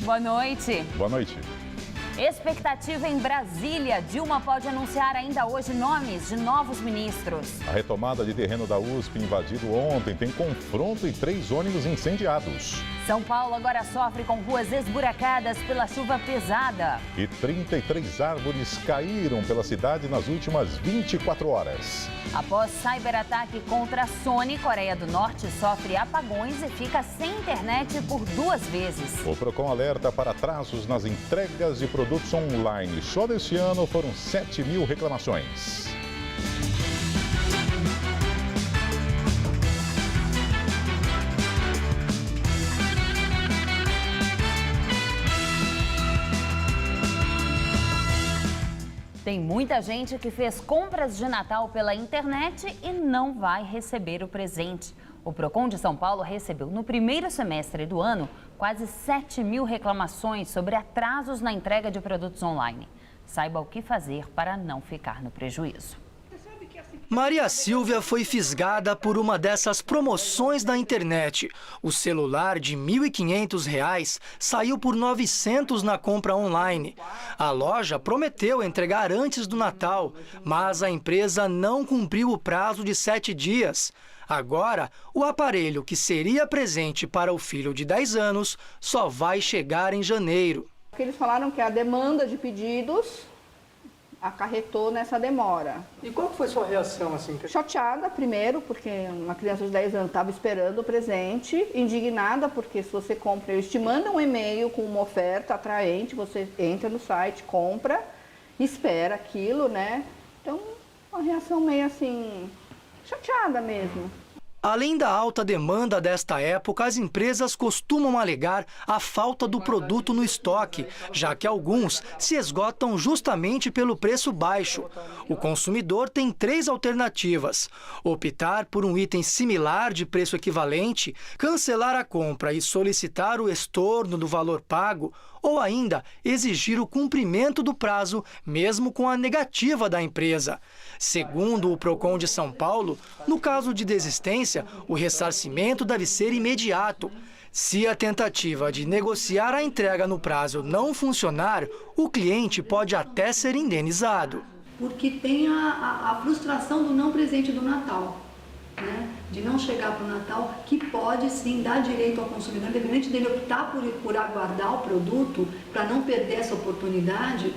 Boa noite. Boa noite. Expectativa em Brasília. Dilma pode anunciar ainda hoje nomes de novos ministros. A retomada de terreno da USP invadido ontem tem confronto e 3 ônibus incendiados. São Paulo agora sofre com ruas esburacadas pela chuva pesada. E 33 árvores caíram pela cidade nas últimas 24 horas. Após cyberataque contra a Sony, Coreia do Norte sofre apagões e fica sem internet por 2 vezes. O Procon alerta para atrasos nas entregas de produtos online. Só deste ano foram 7.000 reclamações. Tem muita gente que fez compras de Natal pela internet e não vai receber o presente. O Procon de São Paulo recebeu no primeiro semestre do ano quase 7.000 reclamações sobre atrasos na entrega de produtos online. Saiba o que fazer para não ficar no prejuízo. Maria Silvia foi fisgada por uma dessas promoções da internet. O celular de R$ 1.500 saiu por R$ 900 na compra online. A loja prometeu entregar antes do Natal, mas a empresa não cumpriu o prazo de 7 dias. Agora, o aparelho que seria presente para o filho de 10 anos só vai chegar em janeiro. Eles falaram que a demanda de pedidos acarretou nessa demora. E qual foi a sua reação, assim? Chateada, primeiro, porque uma criança de 10 anos estava esperando o presente. Indignada, porque se você compra, eles te mandam um e-mail com uma oferta atraente, você entra no site, compra, espera aquilo, né? Então, uma reação meio assim, chateada mesmo. Além da alta demanda desta época, as empresas costumam alegar a falta do produto no estoque, já que alguns se esgotam justamente pelo preço baixo. O consumidor tem 3 alternativas: optar por um item similar de preço equivalente, cancelar a compra e solicitar o estorno do valor pago, ou ainda exigir o cumprimento do prazo, mesmo com a negativa da empresa. Segundo o Procon de São Paulo, no caso de desistência, o ressarcimento deve ser imediato. Se a tentativa de negociar a entrega no prazo não funcionar, o cliente pode até ser indenizado. Porque tem a frustração do não presente do Natal, né? De não chegar para o Natal, que pode sim dar direito ao consumidor, independente dele optar por aguardar o produto, para não perder essa oportunidade,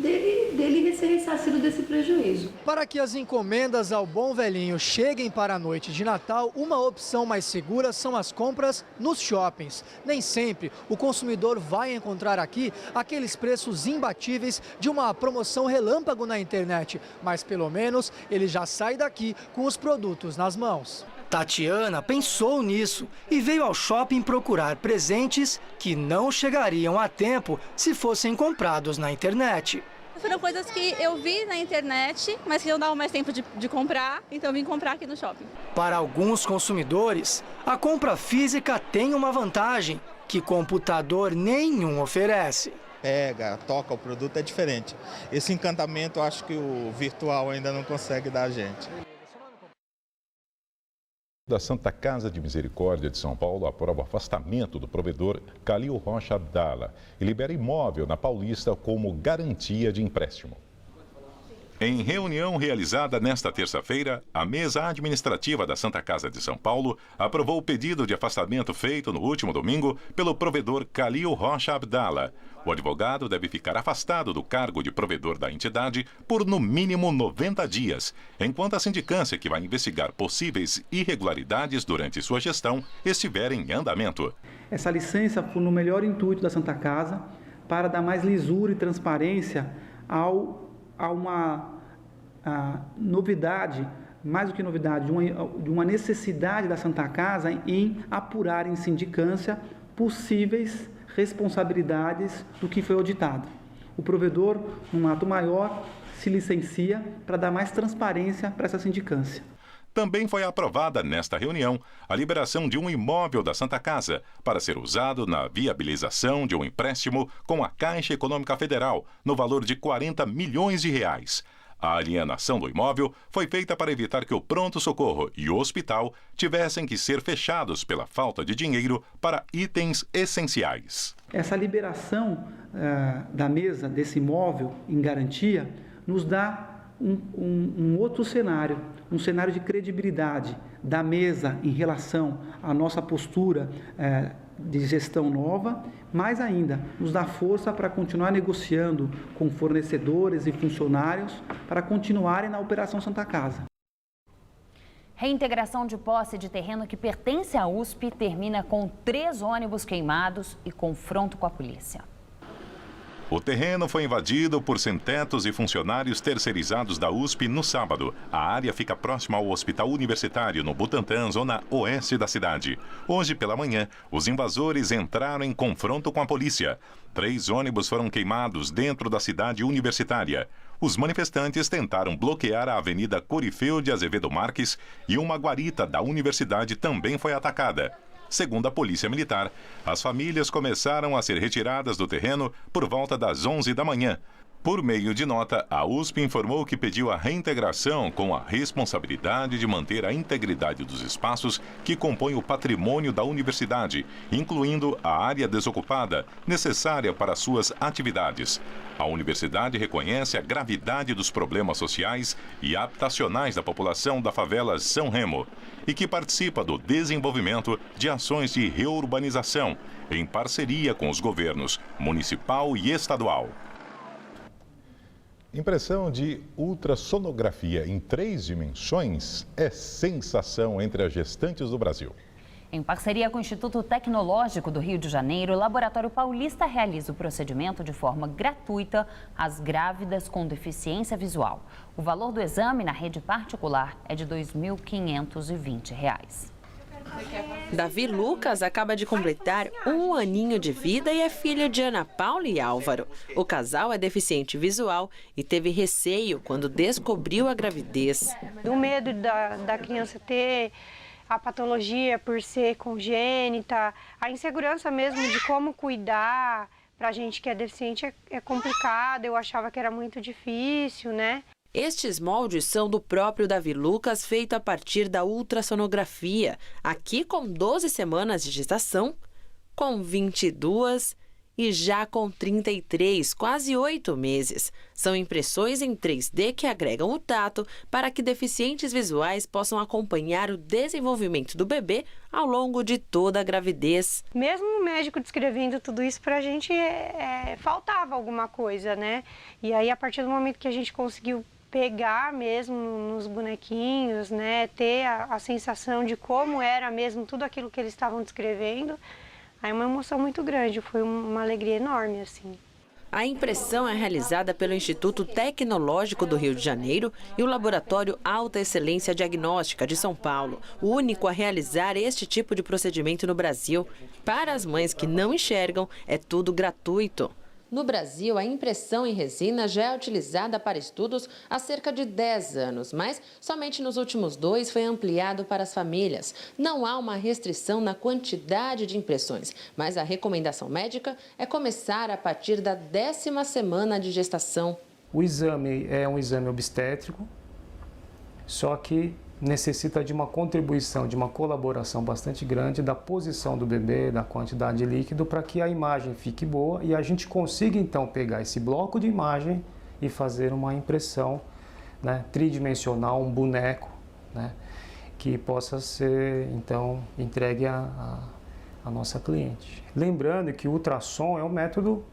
dele ser ressarcido desse prejuízo. Para que as encomendas ao Bom Velhinho cheguem para a noite de Natal, uma opção mais segura são as compras nos shoppings. Nem sempre o consumidor vai encontrar aqui aqueles preços imbatíveis de uma promoção relâmpago na internet, mas pelo menos ele já sai daqui com os produtos nas mãos. Tatiana pensou nisso e veio ao shopping procurar presentes que não chegariam a tempo se fossem comprados na internet. Foram coisas que eu vi na internet, mas que não dava mais tempo de comprar, então eu vim comprar aqui no shopping. Para alguns consumidores, a compra física tem uma vantagem que computador nenhum oferece. Pega, toca o produto, é diferente. Esse encantamento eu acho que o virtual ainda não consegue dar a gente. Da Santa Casa de Misericórdia de São Paulo aprova o afastamento do provedor Calil Rocha Abdala e libera imóvel na Paulista como garantia de empréstimo. Em reunião realizada nesta terça-feira, a mesa administrativa da Santa Casa de São Paulo aprovou o pedido de afastamento feito no último domingo pelo provedor Calil Rocha Abdala. O advogado deve ficar afastado do cargo de provedor da entidade por no mínimo 90 dias, enquanto a sindicância que vai investigar possíveis irregularidades durante sua gestão estiver em andamento. Essa licença foi no melhor intuito da Santa Casa para dar mais lisura e transparência a uma novidade, mais do que novidade, de uma necessidade da Santa Casa em apurar em sindicância possíveis responsabilidades do que foi auditado. O provedor, num ato maior, se licencia para dar mais transparência para essa sindicância. Também foi aprovada nesta reunião a liberação de um imóvel da Santa Casa para ser usado na viabilização de um empréstimo com a Caixa Econômica Federal no valor de R$ 40 milhões. A alienação do imóvel foi feita para evitar que o pronto-socorro e o hospital tivessem que ser fechados pela falta de dinheiro para itens essenciais. Essa liberação da mesa, desse imóvel em garantia, nos dá um outro cenário, um cenário de credibilidade da mesa em relação à nossa postura de gestão nova, mais ainda, nos dá força para continuar negociando com fornecedores e funcionários para continuarem na Operação Santa Casa. Reintegração de posse de terreno que pertence à USP termina com 3 ônibus queimados e confronto com a polícia. O terreno foi invadido por sem-tetos e funcionários terceirizados da USP no sábado. A área fica próxima ao Hospital Universitário, no Butantã, zona oeste da cidade. Hoje pela manhã, os invasores entraram em confronto com a polícia. 3 ônibus foram queimados dentro da cidade universitária. Os manifestantes tentaram bloquear a Avenida Corifeu de Azevedo Marques e uma guarita da universidade também foi atacada. Segundo a Polícia Militar, as famílias começaram a ser retiradas do terreno por volta das 11 da manhã. Por meio de nota, a USP informou que pediu a reintegração com a responsabilidade de manter a integridade dos espaços que compõem o patrimônio da universidade, incluindo a área desocupada necessária para suas atividades. A universidade reconhece a gravidade dos problemas sociais e habitacionais da população da favela São Remo e que participa do desenvolvimento de ações de reurbanização, em parceria com os governos municipal e estadual. Impressão de ultrassonografia em 3 dimensões é sensação entre as gestantes do Brasil. Em parceria com o Instituto Tecnológico do Rio de Janeiro, o Laboratório Paulista realiza o procedimento de forma gratuita às grávidas com deficiência visual. O valor do exame na rede particular é de R$ 2.520. Davi Lucas acaba de completar 1 aninho de vida e é filho de Ana Paula e Álvaro. O casal é deficiente visual e teve receio quando descobriu a gravidez. O medo da criança ter a patologia por ser congênita, a insegurança mesmo de como cuidar, pra gente que é deficiente é complicado, eu achava que era muito difícil, né? Estes moldes são do próprio Davi Lucas, feito a partir da ultrassonografia, aqui com 12 semanas de gestação, com 22 e já com 33, quase 8 meses. São impressões em 3D que agregam o tato para que deficientes visuais possam acompanhar o desenvolvimento do bebê ao longo de toda a gravidez. Mesmo o médico descrevendo tudo isso, para a gente faltava alguma coisa, né? E aí, a partir do momento que a gente conseguiu pegar mesmo nos bonequinhos, né, ter a sensação de como era mesmo tudo aquilo que eles estavam descrevendo, aí uma emoção muito grande, foi uma alegria enorme, assim. A impressão é realizada pelo Instituto Tecnológico do Rio de Janeiro e o Laboratório Alta Excelência Diagnóstica de São Paulo, o único a realizar este tipo de procedimento no Brasil. Para as mães que não enxergam, é tudo gratuito. No Brasil, a impressão em resina já é utilizada para estudos há cerca de 10 anos, mas somente nos últimos 2 foi ampliado para as famílias. Não há uma restrição na quantidade de impressões, mas a recomendação médica é começar a partir da 10ª semana de gestação. O exame é um exame obstétrico, só que necessita de uma contribuição, de uma colaboração bastante grande da posição do bebê, da quantidade de líquido, para que a imagem fique boa e a gente consiga então pegar esse bloco de imagem e fazer uma impressão, né, tridimensional, um boneco, né, que possa ser então entregue à nossa cliente. Lembrando que o ultrassom é um método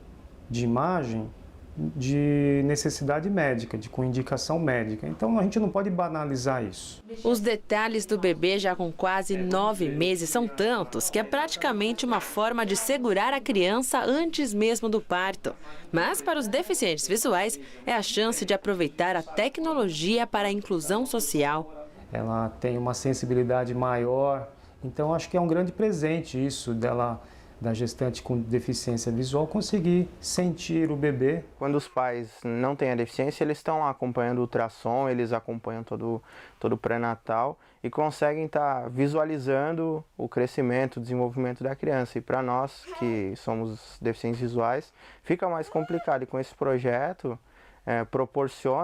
de imagem de necessidade médica, com indicação médica. Então a gente não pode banalizar isso. Os detalhes do bebê já com quase 9 meses são tantos que é praticamente uma forma de segurar a criança antes mesmo do parto. Mas para os deficientes visuais é a chance de aproveitar a tecnologia para a inclusão social. Ela tem uma sensibilidade maior, então acho que é um grande presente isso da gestante com deficiência visual conseguir sentir o bebê. Quando os pais não têm a deficiência, eles estão lá acompanhando o ultrassom, eles acompanham todo o pré-natal e conseguem estar visualizando o crescimento, o desenvolvimento da criança. E para nós, que somos deficientes visuais, fica mais complicado. E com esse projeto, propiciou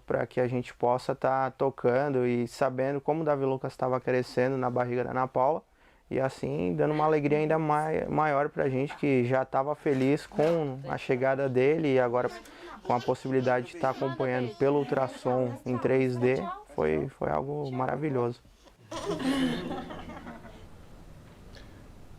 para que a gente possa estar tocando e sabendo como o Davi Lucas estava crescendo na barriga da Ana Paula, e assim dando uma alegria ainda maior para a gente, que já estava feliz com a chegada dele e agora com a possibilidade de estar acompanhando pelo ultrassom em 3D, foi algo maravilhoso.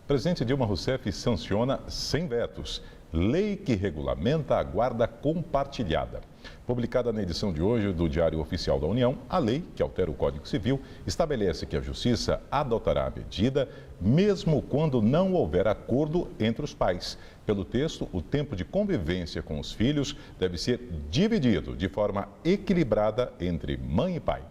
O presidente Dilma Rousseff sanciona sem vetos lei que regulamenta a guarda compartilhada. Publicada na edição de hoje do Diário Oficial da União, a lei, que altera o Código Civil, estabelece que a Justiça adotará a medida mesmo quando não houver acordo entre os pais. Pelo texto, o tempo de convivência com os filhos deve ser dividido de forma equilibrada entre mãe e pai.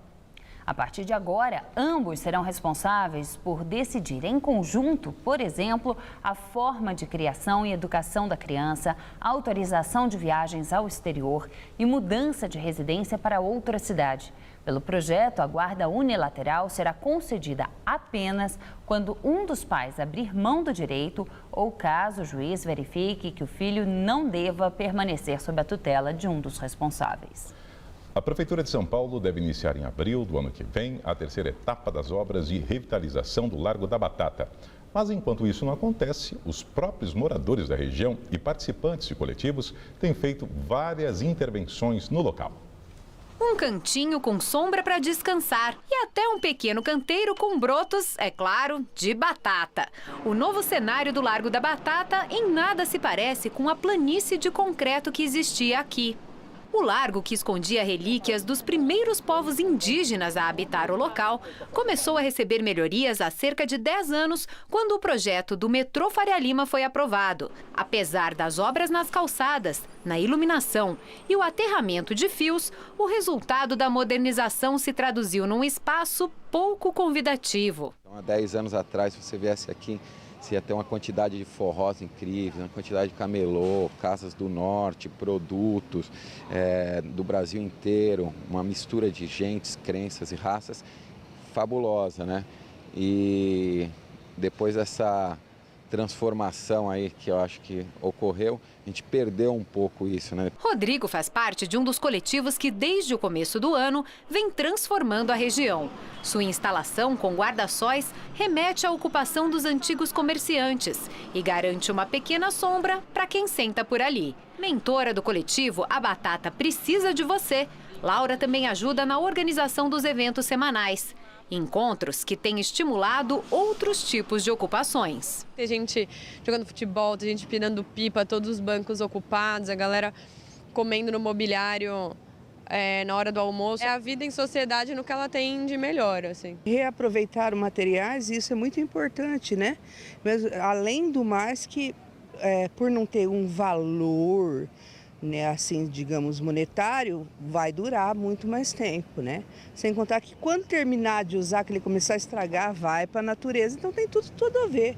A partir de agora, ambos serão responsáveis por decidir em conjunto, por exemplo, a forma de criação e educação da criança, autorização de viagens ao exterior e mudança de residência para outra cidade. Pelo projeto, a guarda unilateral será concedida apenas quando um dos pais abrir mão do direito ou caso o juiz verifique que o filho não deva permanecer sob a tutela de um dos responsáveis. A Prefeitura de São Paulo deve iniciar em abril do ano que vem a terceira etapa das obras de revitalização do Largo da Batata. Mas enquanto isso não acontece, os próprios moradores da região e participantes de coletivos têm feito várias intervenções no local. Um cantinho com sombra para descansar e até um pequeno canteiro com brotos, é claro, de batata. O novo cenário do Largo da Batata em nada se parece com a planície de concreto que existia aqui. O largo, que escondia relíquias dos primeiros povos indígenas a habitar o local, começou a receber melhorias há cerca de 10 anos, quando o projeto do metrô Faria Lima foi aprovado. Apesar das obras nas calçadas, na iluminação e o aterramento de fios, o resultado da modernização se traduziu num espaço pouco convidativo. Há 10 anos atrás, se você viesse aqui, você ia ter uma quantidade de forrós incríveis, uma quantidade de camelô, casas do norte, produtos do Brasil inteiro, uma mistura de gentes, crenças e raças fabulosa, né? E depois dessa transformação aí que eu acho que ocorreu, a gente perdeu um pouco isso, né? Rodrigo faz parte de um dos coletivos que, desde o começo do ano, vem transformando a região. Sua instalação com guarda-sóis remete à ocupação dos antigos comerciantes e garante uma pequena sombra para quem senta por ali. Mentora do coletivo A Batata Precisa de Você, Laura também ajuda na organização dos eventos semanais. Encontros que têm estimulado outros tipos de ocupações. Tem gente jogando futebol, tem gente empinando pipa, todos os bancos ocupados, a galera comendo no mobiliário na hora do almoço. É a vida em sociedade no que ela tem de melhor, assim. Reaproveitar materiais, isso é muito importante, né? Mas, além do mais que, por não ter um valor, né, assim, digamos, monetário, vai durar muito mais tempo, né? Sem contar que quando terminar de usar, que ele começar a estragar, vai para a natureza, então tem tudo a ver.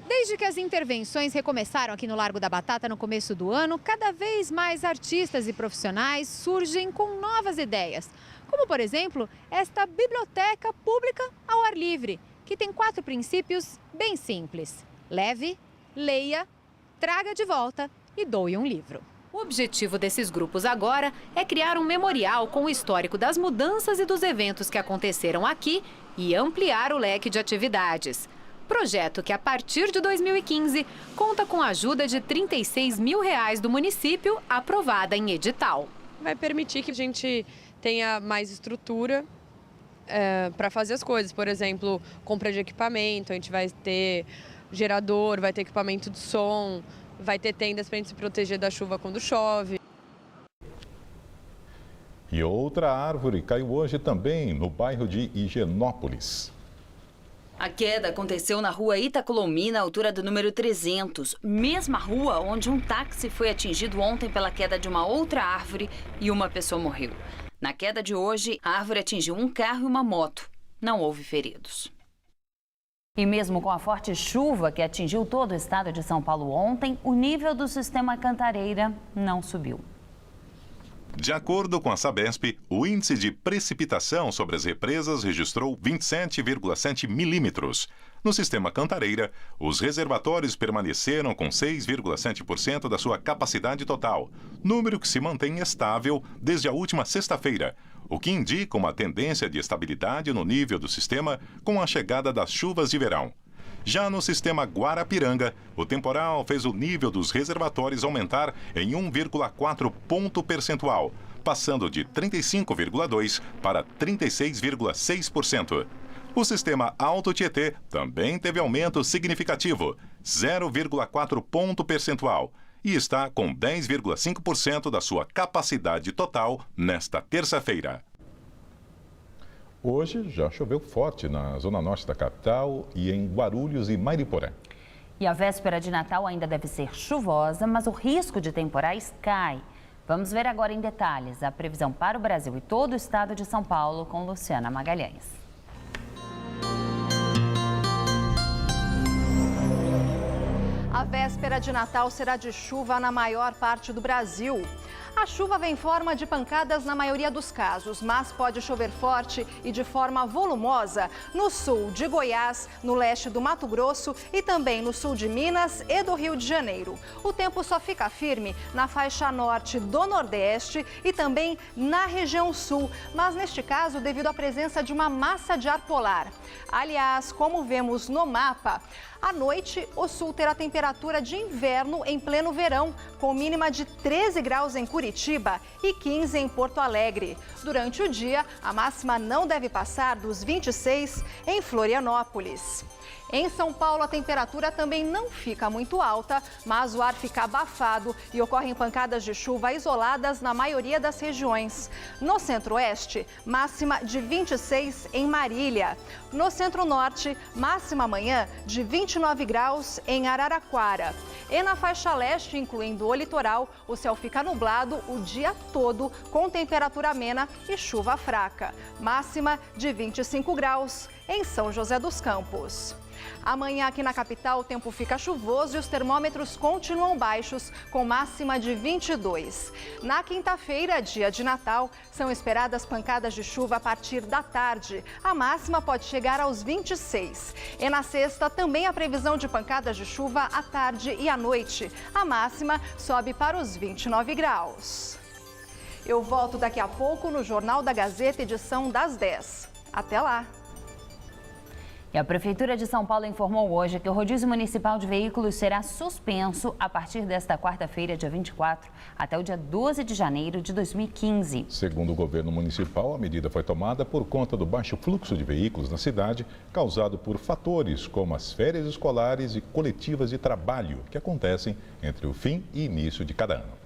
Desde que as intervenções recomeçaram aqui no Largo da Batata no começo do ano, cada vez mais artistas e profissionais surgem com novas ideias. Como, por exemplo, esta biblioteca pública ao ar livre, que tem 4 princípios bem simples. Leve, leia, traga de volta e doe um livro. O objetivo desses grupos agora é criar um memorial com o histórico das mudanças e dos eventos que aconteceram aqui e ampliar o leque de atividades. Projeto que, a partir de 2015, conta com a ajuda de R$36 mil do município, aprovada em edital. Vai permitir que a gente tenha mais estrutura para fazer as coisas. Por exemplo, compra de equipamento, a gente vai ter gerador, vai ter equipamento de som, vai ter tendas para a gente se proteger da chuva quando chove. E outra árvore caiu hoje também no bairro de Higienópolis. A queda aconteceu na rua Itacolomi, na altura do número 300, mesma rua onde um táxi foi atingido ontem pela queda de uma outra árvore e uma pessoa morreu. Na queda de hoje, a árvore atingiu um carro e uma moto. Não houve feridos. E mesmo com a forte chuva que atingiu todo o estado de São Paulo ontem, o nível do sistema Cantareira não subiu. De acordo com a Sabesp, o índice de precipitação sobre as represas registrou 27,7 milímetros. No sistema Cantareira, os reservatórios permaneceram com 6,7% da sua capacidade total, número que se mantém estável desde a última sexta-feira, o que indica uma tendência de estabilidade no nível do sistema com a chegada das chuvas de verão. Já no sistema Guarapiranga, o temporal fez o nível dos reservatórios aumentar em 1,4 ponto percentual, passando de 35,2% para 36,6%. O sistema Alto Tietê também teve aumento significativo, 0,4 ponto percentual, e está com 10,5% da sua capacidade total nesta terça-feira. Hoje já choveu forte na zona norte da capital e em Guarulhos e Mairiporã. E a véspera de Natal ainda deve ser chuvosa, mas o risco de temporais cai. Vamos ver agora em detalhes a previsão para o Brasil e todo o estado de São Paulo com Luciana Magalhães. A véspera de Natal será de chuva na maior parte do Brasil. A chuva vem em forma de pancadas na maioria dos casos, mas pode chover forte e de forma volumosa no sul de Goiás, no leste do Mato Grosso e também no sul de Minas e do Rio de Janeiro. O tempo só fica firme na faixa norte do Nordeste e também na região sul, mas neste caso devido à presença de uma massa de ar polar. Aliás, como vemos no mapa, à noite, o sul terá temperatura de inverno em pleno verão, com mínima de 13 graus em Curitiba e 15 em Porto Alegre. Durante o dia, a máxima não deve passar dos 26 em Florianópolis. Em São Paulo, a temperatura também não fica muito alta, mas o ar fica abafado e ocorrem pancadas de chuva isoladas na maioria das regiões. No centro-oeste, máxima de 26 em Marília. No centro-norte, máxima amanhã de 29 graus em Araraquara. E na faixa leste, incluindo o litoral, o céu fica nublado o dia todo, com temperatura amena e chuva fraca. Máxima de 25 graus em São José dos Campos. Amanhã aqui na capital o tempo fica chuvoso e os termômetros continuam baixos, com máxima de 22. Na quinta-feira, dia de Natal, são esperadas pancadas de chuva a partir da tarde. A máxima pode chegar aos 26. E na sexta também há previsão de pancadas de chuva à tarde e à noite. A máxima sobe para os 29 graus. Eu volto daqui a pouco no Jornal da Gazeta, edição das 10. Até lá! E a Prefeitura de São Paulo informou hoje que o rodízio municipal de veículos será suspenso a partir desta quarta-feira, dia 24, até o dia 12 de janeiro de 2015. Segundo o governo municipal, a medida foi tomada por conta do baixo fluxo de veículos na cidade, causado por fatores como as férias escolares e coletivas de trabalho, que acontecem entre o fim e início de cada ano.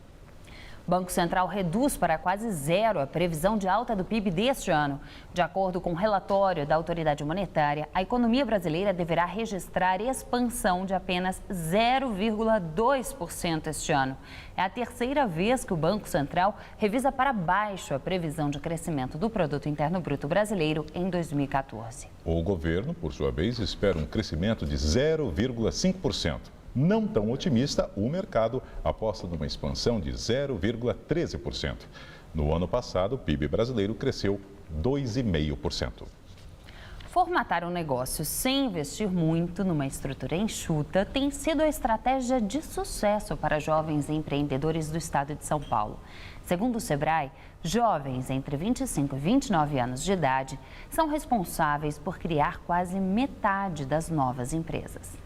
O Banco Central reduz para quase zero a previsão de alta do PIB deste ano. De acordo com o relatório da autoridade monetária, a economia brasileira deverá registrar expansão de apenas 0,2% este ano. É a terceira vez que o Banco Central revisa para baixo a previsão de crescimento do Produto Interno Bruto brasileiro em 2014. O governo, por sua vez, espera um crescimento de 0,5%. Não tão otimista, o mercado aposta numa expansão de 0,13%. No ano passado, o PIB brasileiro cresceu 2,5%. Formatar um negócio sem investir muito numa estrutura enxuta tem sido a estratégia de sucesso para jovens empreendedores do estado de São Paulo. Segundo o Sebrae, jovens entre 25 e 29 anos de idade são responsáveis por criar quase metade das novas empresas.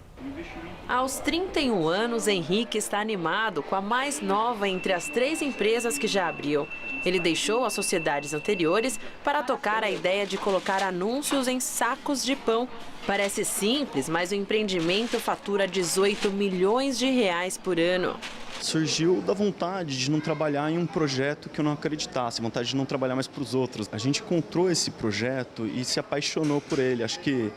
Aos 31 anos, Henrique está animado com a mais nova entre as 3 empresas que já abriu. Ele deixou as sociedades anteriores para tocar a ideia de colocar anúncios em sacos de pão. Parece simples, mas o empreendimento fatura 18 milhões de reais por ano. Surgiu da vontade de não trabalhar em um projeto que eu não acreditasse, vontade de não trabalhar mais para os outros. A gente encontrou esse projeto e se apaixonou por ele. Acho que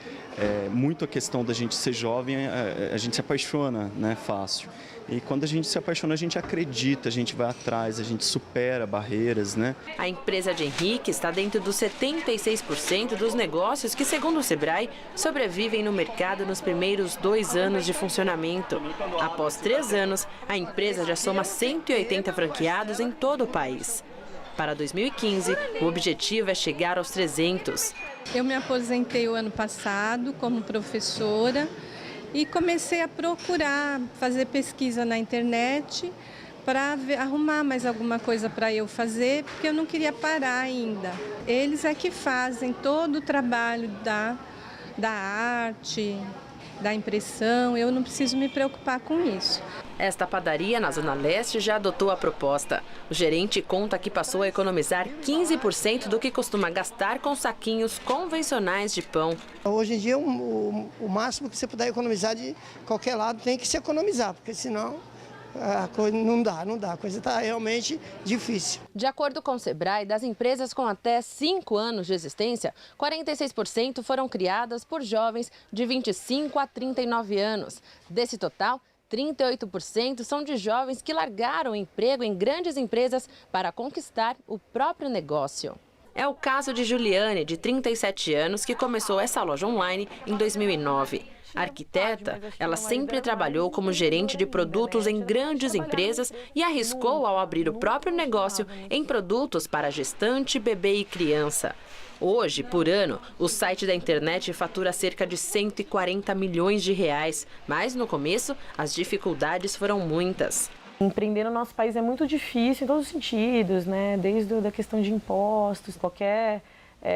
muito a questão da gente ser jovem, a gente se apaixona, né, fácil. E quando a gente se apaixona, a gente acredita, a gente vai atrás, a gente supera barreiras, né? A empresa de Henrique está dentro dos 76% dos negócios que, segundo o Sebrae, sobrevivem no mercado nos primeiros 2 anos de funcionamento. Após 3 anos, a empresa já soma 180 franqueados em todo o país. Para 2015, o objetivo é chegar aos 300. Eu me aposentei o ano passado como professora e comecei a procurar, fazer pesquisa na internet para arrumar mais alguma coisa para eu fazer, porque eu não queria parar ainda. Eles é que fazem todo o trabalho da arte, da impressão, eu não preciso me preocupar com isso. Esta padaria na Zona Leste já adotou a proposta. O gerente conta que passou a economizar 15% do que costuma gastar com saquinhos convencionais de pão. Hoje em dia, o máximo que você puder economizar de qualquer lado tem que se economizar, porque senão a coisa não dá, a coisa está realmente difícil. De acordo com o Sebrae, das empresas com até 5 anos de existência, 46% foram criadas por jovens de 25 a 39 anos. Desse total, 38% são de jovens que largaram o emprego em grandes empresas para conquistar o próprio negócio. É o caso de Juliane, de 37 anos, que começou essa loja online em 2009. Arquiteta, ela sempre trabalhou como gerente de produtos em grandes empresas e arriscou ao abrir o próprio negócio em produtos para gestante, bebê e criança. Hoje, por ano, o site da internet fatura cerca de 140 milhões de reais, mas no começo as dificuldades foram muitas. Empreender no nosso país é muito difícil em todos os sentidos, né? Desde a questão de impostos, qualquer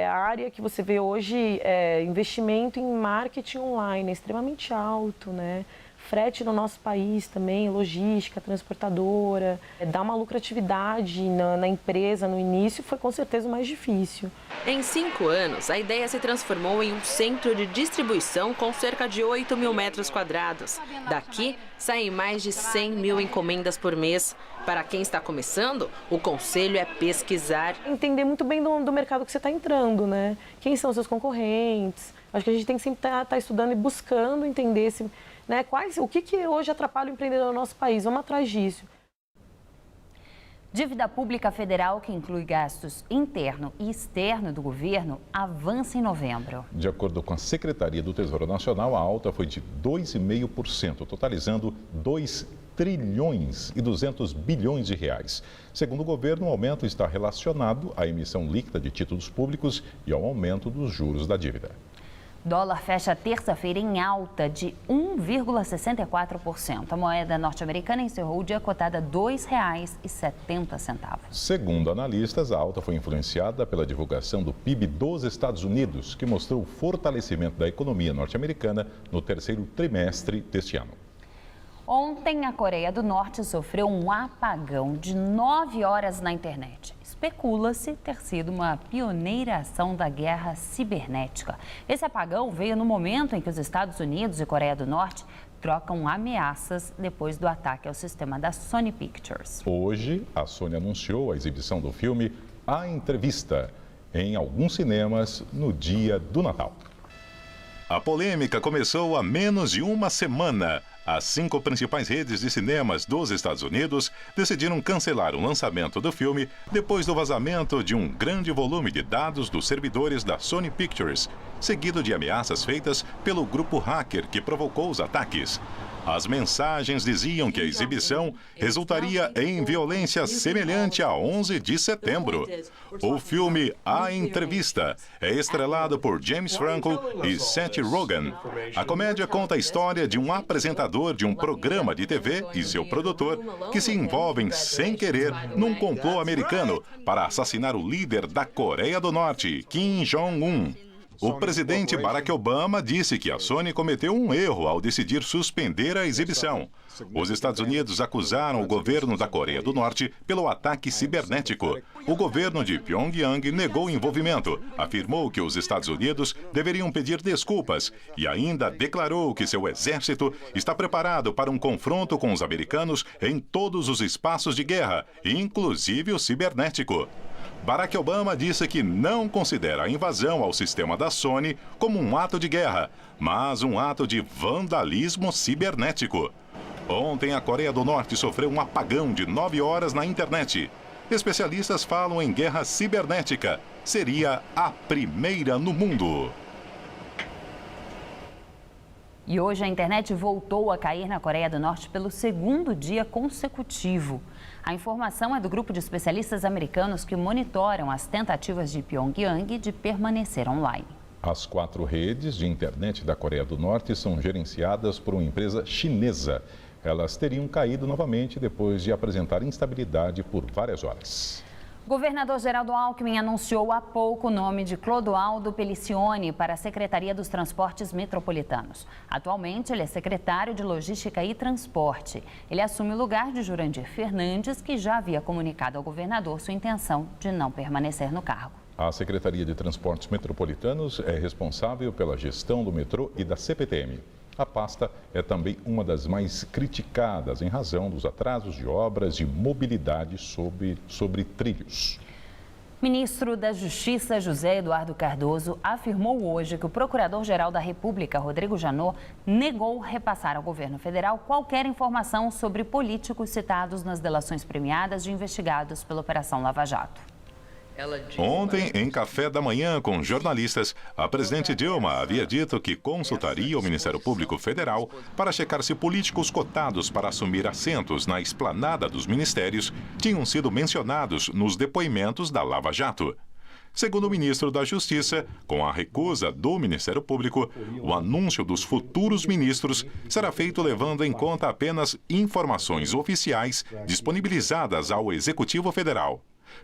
área que você vê hoje, investimento em marketing online é extremamente alto, né? Frete no nosso país também, logística, transportadora, dar uma lucratividade na empresa no início foi com certeza o mais difícil. Em 5 anos, a ideia se transformou em um centro de distribuição com cerca de 8 mil metros quadrados. Daqui, saem mais de 100 mil encomendas por mês. Para quem está começando, o conselho é pesquisar. Entender muito bem do mercado que você está entrando, né? Quem são os seus concorrentes? Acho que a gente tem que sempre estar estudando e buscando entender né, o que hoje atrapalha o empreendedor no nosso país. Vamos atrás disso. Dívida pública federal, que inclui gastos interno e externo do governo, avança em novembro. De acordo com a Secretaria do Tesouro Nacional, a alta foi de 2,5%, totalizando 2 trilhões e 200 bilhões de reais. Segundo o governo, o aumento está relacionado à emissão líquida de títulos públicos e ao aumento dos juros da dívida. Dólar fecha terça-feira em alta de 1,64%. A moeda norte-americana encerrou o dia cotada R$ 2,70. Segundo analistas, a alta foi influenciada pela divulgação do PIB dos Estados Unidos, que mostrou o fortalecimento da economia norte-americana no terceiro trimestre deste ano. Ontem, a Coreia do Norte sofreu um apagão de 9 horas na internet. Especula-se ter sido uma pioneira ação da guerra cibernética. Esse apagão veio no momento em que os Estados Unidos e Coreia do Norte trocam ameaças depois do ataque ao sistema da Sony Pictures. Hoje, a Sony anunciou a exibição do filme A Entrevista em alguns cinemas no dia do Natal. A polêmica começou há menos de uma semana. As 5 principais redes de cinemas dos Estados Unidos decidiram cancelar o lançamento do filme depois do vazamento de um grande volume de dados dos servidores da Sony Pictures, seguido de ameaças feitas pelo grupo hacker que provocou os ataques. As mensagens diziam que a exibição resultaria em violência semelhante a 11 de setembro. O filme A Entrevista é estrelado por James Franco e Seth Rogen. A comédia conta a história de um apresentador de um programa de TV e seu produtor que se envolvem sem querer num complô americano para assassinar o líder da Coreia do Norte, Kim Jong-un. O presidente Barack Obama disse que a Sony cometeu um erro ao decidir suspender a exibição. Os Estados Unidos acusaram o governo da Coreia do Norte pelo ataque cibernético. O governo de Pyongyang negou o envolvimento, afirmou que os Estados Unidos deveriam pedir desculpas e ainda declarou que seu exército está preparado para um confronto com os americanos em todos os espaços de guerra, inclusive o cibernético. Barack Obama disse que não considera a invasão ao sistema da Sony como um ato de guerra, mas um ato de vandalismo cibernético. Ontem, a Coreia do Norte sofreu um apagão de 9 horas na internet. Especialistas falam em guerra cibernética. Seria a primeira no mundo. E hoje a internet voltou a cair na Coreia do Norte pelo 2º dia consecutivo. A informação é do grupo de especialistas americanos que monitoram as tentativas de Pyongyang de permanecer online. As 4 redes de internet da Coreia do Norte são gerenciadas por uma empresa chinesa. Elas teriam caído novamente depois de apresentar instabilidade por várias horas. O governador Geraldo Alckmin anunciou há pouco o nome de Clodoaldo Pelicione para a Secretaria dos Transportes Metropolitanos. Atualmente, ele é secretário de Logística e Transporte. Ele assume o lugar de Jurandir Fernandes, que já havia comunicado ao governador sua intenção de não permanecer no cargo. A Secretaria de Transportes Metropolitanos é responsável pela gestão do metrô e da CPTM. A pasta é também uma das mais criticadas em razão dos atrasos de obras de mobilidade sobre trilhos. Ministro da Justiça, José Eduardo Cardoso, afirmou hoje que o Procurador-Geral da República, Rodrigo Janot, negou repassar ao governo federal qualquer informação sobre políticos citados nas delações premiadas de investigados pela Operação Lava Jato. Ontem, em café da manhã com jornalistas, a presidente Dilma havia dito que consultaria o Ministério Público Federal para checar se políticos cotados para assumir assentos na esplanada dos ministérios tinham sido mencionados nos depoimentos da Lava Jato. Segundo o ministro da Justiça, com a recusa do Ministério Público, o anúncio dos futuros ministros será feito levando em conta apenas informações oficiais disponibilizadas ao Executivo Federal.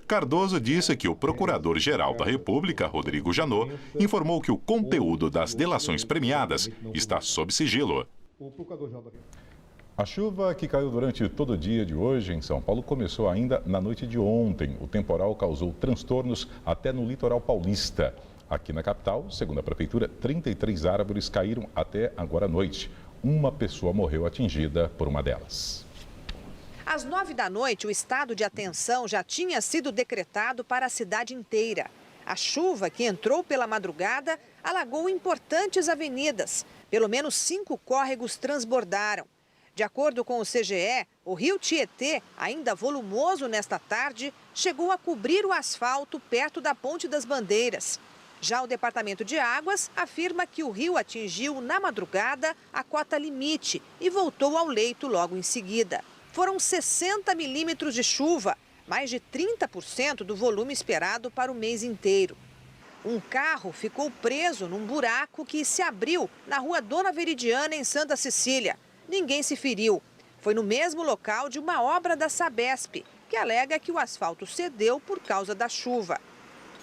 Cardoso disse que o Procurador-Geral da República, Rodrigo Janot, informou que o conteúdo das delações premiadas está sob sigilo. A chuva que caiu durante todo o dia de hoje em São Paulo começou ainda na noite de ontem. O temporal causou transtornos até no litoral paulista. Aqui na capital, segundo a prefeitura, 33 árvores caíram até agora à noite. Uma pessoa morreu atingida por uma delas. Às 9 da noite, o estado de atenção já tinha sido decretado para a cidade inteira. A chuva, que entrou pela madrugada, alagou importantes avenidas. Pelo menos 5 córregos transbordaram. De acordo com o CGE, o rio Tietê, ainda volumoso nesta tarde, chegou a cobrir o asfalto perto da Ponte das Bandeiras. Já o Departamento de Águas afirma que o rio atingiu, na madrugada, a cota limite e voltou ao leito logo em seguida. Foram 60 milímetros de chuva, mais de 30% do volume esperado para o mês inteiro. Um carro ficou preso num buraco que se abriu na rua Dona Veridiana, em Santa Cecília. Ninguém se feriu. Foi no mesmo local de uma obra da Sabesp, que alega que o asfalto cedeu por causa da chuva.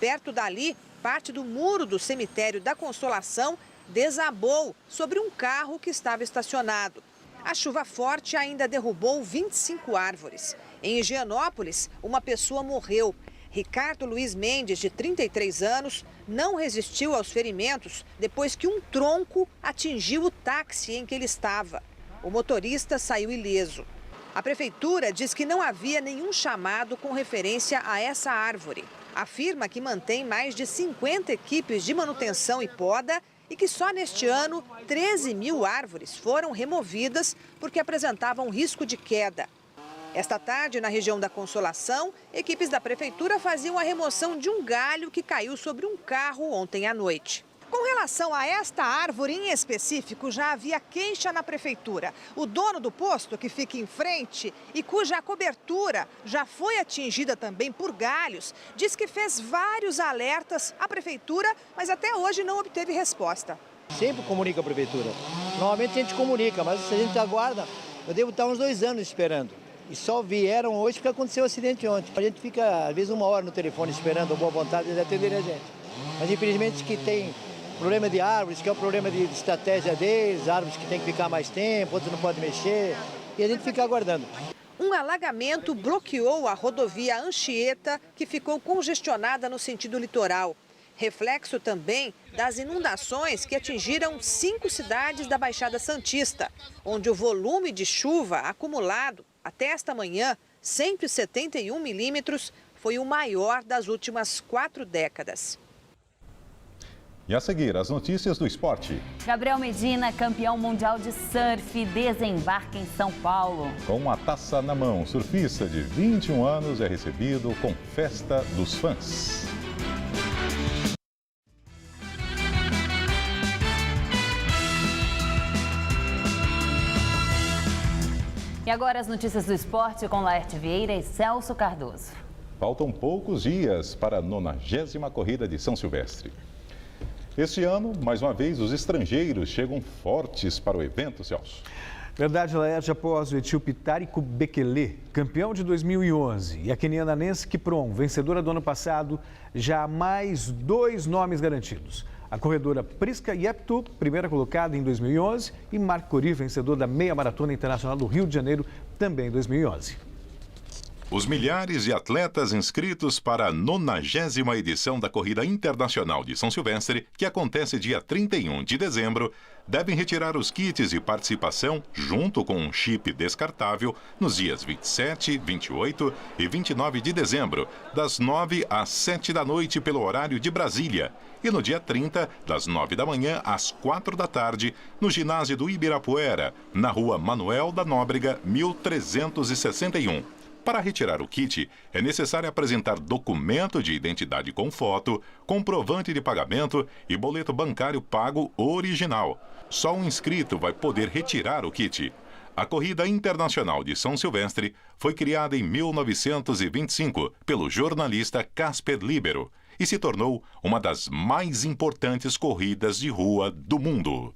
Perto dali, parte do muro do cemitério da Consolação desabou sobre um carro que estava estacionado. A chuva forte ainda derrubou 25 árvores. Em Higienópolis, uma pessoa morreu. Ricardo Luiz Mendes, de 33 anos, não resistiu aos ferimentos depois que um tronco atingiu o táxi em que ele estava. O motorista saiu ileso. A prefeitura diz que não havia nenhum chamado com referência a essa árvore. Afirma que mantém mais de 50 equipes de manutenção e poda e que só neste ano 13 mil árvores foram removidas porque apresentavam risco de queda. Esta tarde, na região da Consolação, equipes da prefeitura faziam a remoção de um galho que caiu sobre um carro ontem à noite. Com relação a esta árvore em específico, já havia queixa na prefeitura. O dono do posto, que fica em frente e cuja cobertura já foi atingida também por galhos, diz que fez vários alertas à prefeitura, mas até hoje não obteve resposta. Sempre comunica a prefeitura. Normalmente a gente comunica, mas se a gente aguarda, eu devo estar uns 2 anos esperando. E só vieram hoje porque aconteceu o acidente ontem. A gente fica, às vezes, 1 hora no telefone esperando a boa vontade de atender a gente. Mas, infelizmente, que tem problema de árvores, que é o problema de estratégia deles, árvores que tem que ficar mais tempo, outros não podem mexer, e a gente fica aguardando. Um alagamento bloqueou a rodovia Anchieta, que ficou congestionada no sentido litoral. Reflexo também das inundações que atingiram 5 cidades da Baixada Santista, onde o volume de chuva acumulado até esta manhã, 171 milímetros, foi o maior das últimas 4 décadas. E a seguir, as notícias do esporte. Gabriel Medina, campeão mundial de surf, desembarca em São Paulo. Com a taça na mão, o surfista de 21 anos é recebido com festa dos fãs. E agora as notícias do esporte com Laerte Vieira e Celso Cardoso. Faltam poucos dias para a 90ª corrida de São Silvestre. Este ano, mais uma vez, os estrangeiros chegam fortes para o evento, Celso. Verdade, Laerte, após o etíope Tariq Bekele, campeão de 2011, e a queniana Nancy Kiprono, vencedora do ano passado, já há mais 2 nomes garantidos. A corredora Priska Yepto, primeira colocada em 2011, e Marc Cori, vencedor da Meia Maratona Internacional do Rio de Janeiro, também em 2011. Os milhares de atletas inscritos para a 90ª edição da Corrida Internacional de São Silvestre, que acontece dia 31 de dezembro, devem retirar os kits de participação junto com um chip descartável nos dias 27, 28 e 29 de dezembro, das 9 às 7 da noite pelo horário de Brasília, e no dia 30, das 9 da manhã às 4 da tarde, no ginásio do Ibirapuera, na rua Manuel da Nóbrega, 1361. Para retirar o kit, é necessário apresentar documento de identidade com foto, comprovante de pagamento e boleto bancário pago original. Só um inscrito vai poder retirar o kit. A Corrida Internacional de São Silvestre foi criada em 1925 pelo jornalista Casper Libero e se tornou uma das mais importantes corridas de rua do mundo.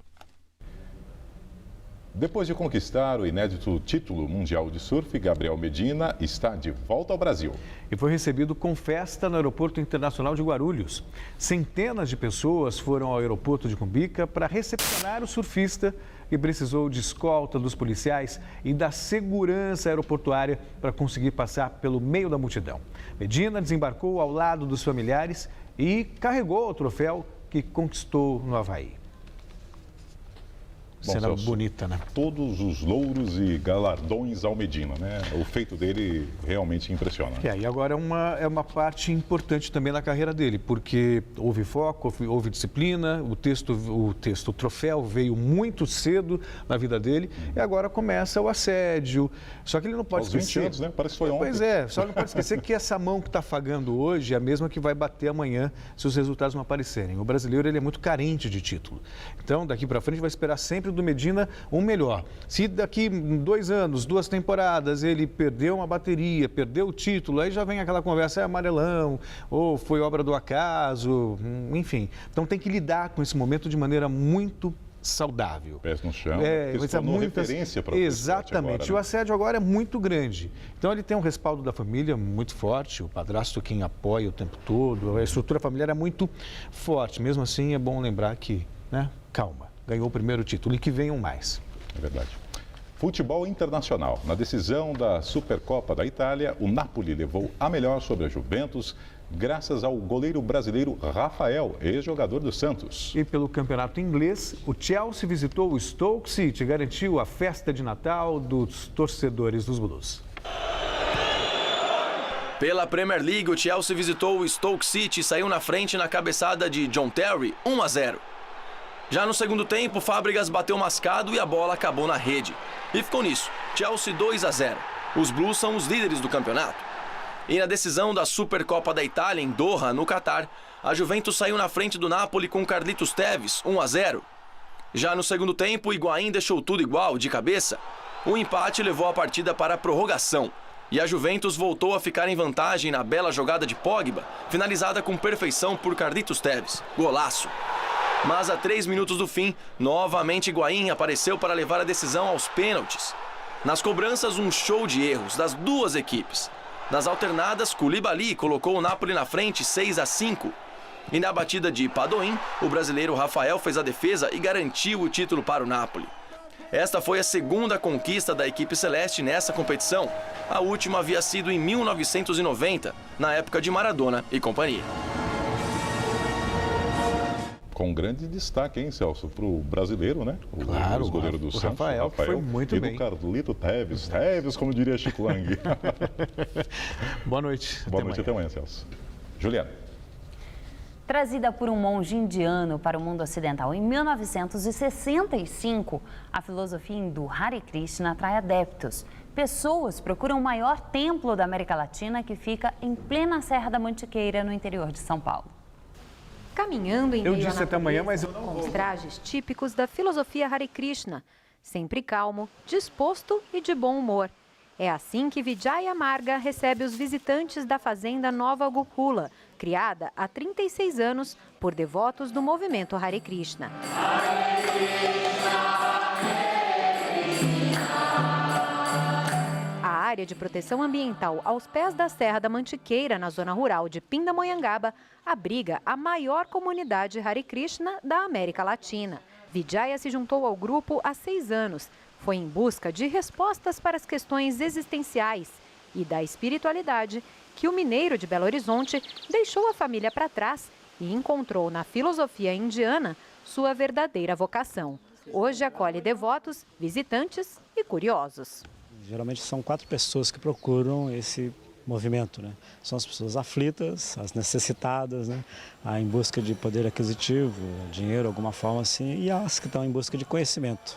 Depois de conquistar o inédito título mundial de surf, Gabriel Medina está de volta ao Brasil. E foi recebido com festa no Aeroporto Internacional de Guarulhos. Centenas de pessoas foram ao aeroporto de Cumbica para recepcionar o surfista e precisou de escolta dos policiais e da segurança aeroportuária para conseguir passar pelo meio da multidão. Medina desembarcou ao lado dos familiares e carregou o troféu que conquistou no Havaí. Bom, Cena Celso, bonita, né? Todos os louros e galardões ao Medina, né? O feito dele realmente impressiona. E agora é uma parte importante também na carreira dele, porque houve foco, houve disciplina, o troféu veio muito cedo na vida dele e agora começa o assédio. Só que ele não pode esquecer... 20 anos, né? Parece que foi ontem. Pois é, só não pode esquecer que essa mão que está afagando hoje é a mesma que vai bater amanhã se os resultados não aparecerem. O brasileiro ele é muito carente de título. Então, daqui para frente vai esperar sempre do Medina um melhor. Se daqui 2 anos, 2 temporadas, ele perdeu uma bateria, perdeu o título, aí já vem aquela conversa, é amarelão, ou foi obra do acaso, enfim. Então tem que lidar com esse momento de maneira muito saudável. Pés no chão, mas é muita referência para o exatamente. Agora, né? O assédio agora é muito grande. Então ele tem um respaldo da família muito forte, o padrasto quem apoia o tempo todo, a estrutura familiar é muito forte. Mesmo assim, é bom lembrar que, né, calma. Ganhou o primeiro título e que venham mais. É verdade. Futebol internacional. Na decisão da Supercopa da Itália, o Napoli levou a melhor sobre a Juventus, graças ao goleiro brasileiro Rafael, ex-jogador do Santos. E pelo campeonato inglês, o Chelsea visitou o Stoke City e garantiu a festa de Natal dos torcedores dos Blues. Pela Premier League, o Chelsea visitou o Stoke City e saiu na frente na cabeçada de John Terry, 1-0. Já no segundo tempo, Fábregas bateu mascado e a bola acabou na rede. E ficou nisso, Chelsea 2-0. Os Blues são os líderes do campeonato. E na decisão da Supercopa da Itália, em Doha, no Catar, a Juventus saiu na frente do Napoli com Carlitos Tevez, 1-0. Já no segundo tempo, o Higuaín deixou tudo igual, de cabeça. O empate levou a partida para a prorrogação. E a Juventus voltou a ficar em vantagem na bela jogada de Pogba, finalizada com perfeição por Carlitos Tevez. Golaço! Mas a 3 minutos do fim, novamente Higuaín apareceu para levar a decisão aos pênaltis. Nas cobranças, um show de erros das duas equipes. Nas alternadas, Koulibaly colocou o Napoli na frente 6-5. E na batida de Padoin, o brasileiro Rafael fez a defesa e garantiu o título para o Napoli. Esta foi a segunda conquista da equipe celeste nessa competição. A última havia sido em 1990, na época de Maradona e companhia. Com grande destaque, hein, Celso, para o brasileiro, né? Claro, o goleiro do Santos, Rafael foi muito bem. E do Carlito Tevez, como diria Chico Lang. Boa noite. Boa noite, até amanhã, Celso. Juliana. Trazida por um monge indiano para o mundo ocidental em 1965, a filosofia hindu Hare Krishna atrai adeptos. Pessoas procuram o maior templo da América Latina, que fica em plena Serra da Mantiqueira, no interior de São Paulo. Caminhando em meio à disse até amanhã, mas eu não com vou. os trajes típicos da filosofia Hare Krishna, sempre calmo, disposto e de bom humor. É assim que Vijaya Marga recebe os visitantes da fazenda Nova Gokula, criada há 36 anos por devotos do movimento Hare Krishna. área de proteção ambiental aos pés da Serra da Mantiqueira, na zona rural de Pindamonhangaba, abriga a maior comunidade Hare Krishna da América Latina. Vijaya se juntou ao grupo há 6 anos. Foi em busca de respostas para as questões existenciais e da espiritualidade que o mineiro de Belo Horizonte deixou a família para trás e encontrou na filosofia indiana sua verdadeira vocação. Hoje acolhe devotos, visitantes e curiosos. Geralmente são 4 pessoas que procuram esse movimento, né? São as pessoas aflitas, as necessitadas, né? Em busca de poder aquisitivo, dinheiro, alguma forma assim, e as que estão em busca de conhecimento.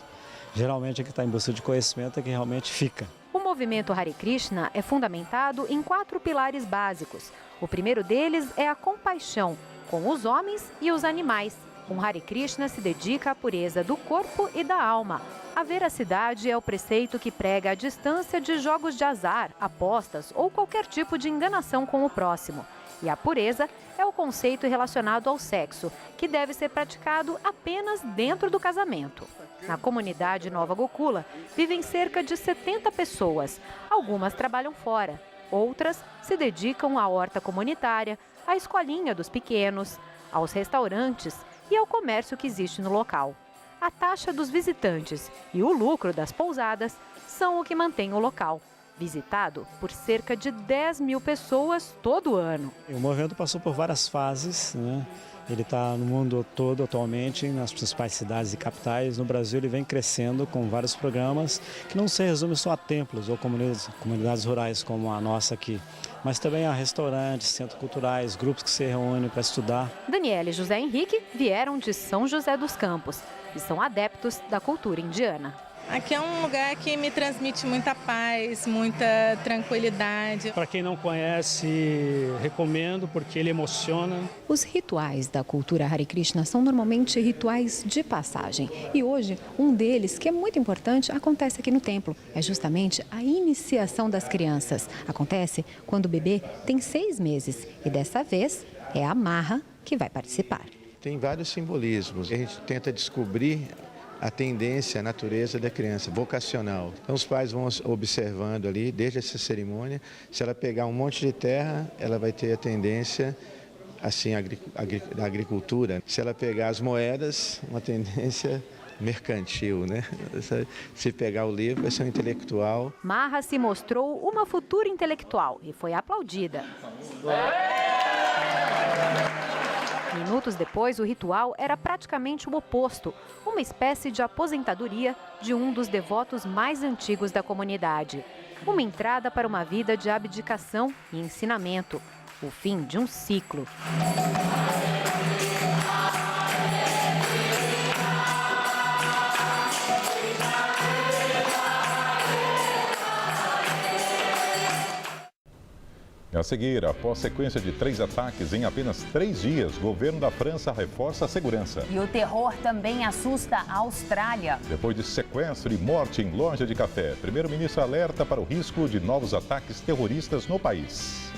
Geralmente a que está em busca de conhecimento é que realmente fica. O movimento Hare Krishna é fundamentado em 4 pilares básicos. O primeiro deles é a compaixão com os homens e os animais. Um Hare Krishna se dedica à pureza do corpo e da alma. A veracidade é o preceito que prega a distância de jogos de azar, apostas ou qualquer tipo de enganação com o próximo. E a pureza é o conceito relacionado ao sexo, que deve ser praticado apenas dentro do casamento. Na comunidade Nova Gokula, vivem cerca de 70 pessoas. Algumas trabalham fora, outras se dedicam à horta comunitária, à escolinha dos pequenos, aos restaurantes e ao comércio que existe no local. A taxa dos visitantes e o lucro das pousadas são o que mantém o local, visitado por cerca de 10 mil pessoas todo ano. O movimento passou por várias fases, né? Ele está no mundo todo atualmente, nas principais cidades e capitais. No Brasil ele vem crescendo com vários programas que não se resumem só a templos ou comunidades rurais como a nossa aqui, mas também a restaurantes, centros culturais, grupos que se reúnem para estudar. Daniela e José Henrique vieram de São José dos Campos e são adeptos da cultura indiana. Aqui é um lugar que me transmite muita paz, muita tranquilidade. Para quem não conhece, recomendo porque ele emociona. Os rituais da cultura Hare Krishna são normalmente rituais de passagem. E hoje, um deles, que é muito importante, acontece aqui no templo. É justamente a iniciação das crianças. Acontece quando o bebê tem 6 meses. E dessa vez, é a Marra que vai participar. Tem vários simbolismos. A gente tenta descobrir a tendência, a natureza da criança, vocacional. Então os pais vão observando ali, desde essa cerimônia, se ela pegar um monte de terra, ela vai ter a tendência, assim, da agricultura. Se ela pegar as moedas, uma tendência mercantil, né? Se pegar o livro, vai ser um intelectual. Marra se mostrou uma futura intelectual e foi aplaudida. Minutos depois, o ritual era praticamente o oposto, uma espécie de aposentadoria de um dos devotos mais antigos da comunidade. Uma entrada para uma vida de abdicação e ensinamento, o fim de um ciclo. A seguir, após sequência de 3 ataques em apenas 3 dias, o governo da França reforça a segurança. E o terror também assusta a Austrália. Depois de sequestro e morte em loja de café, primeiro-ministro alerta para o risco de novos ataques terroristas no país.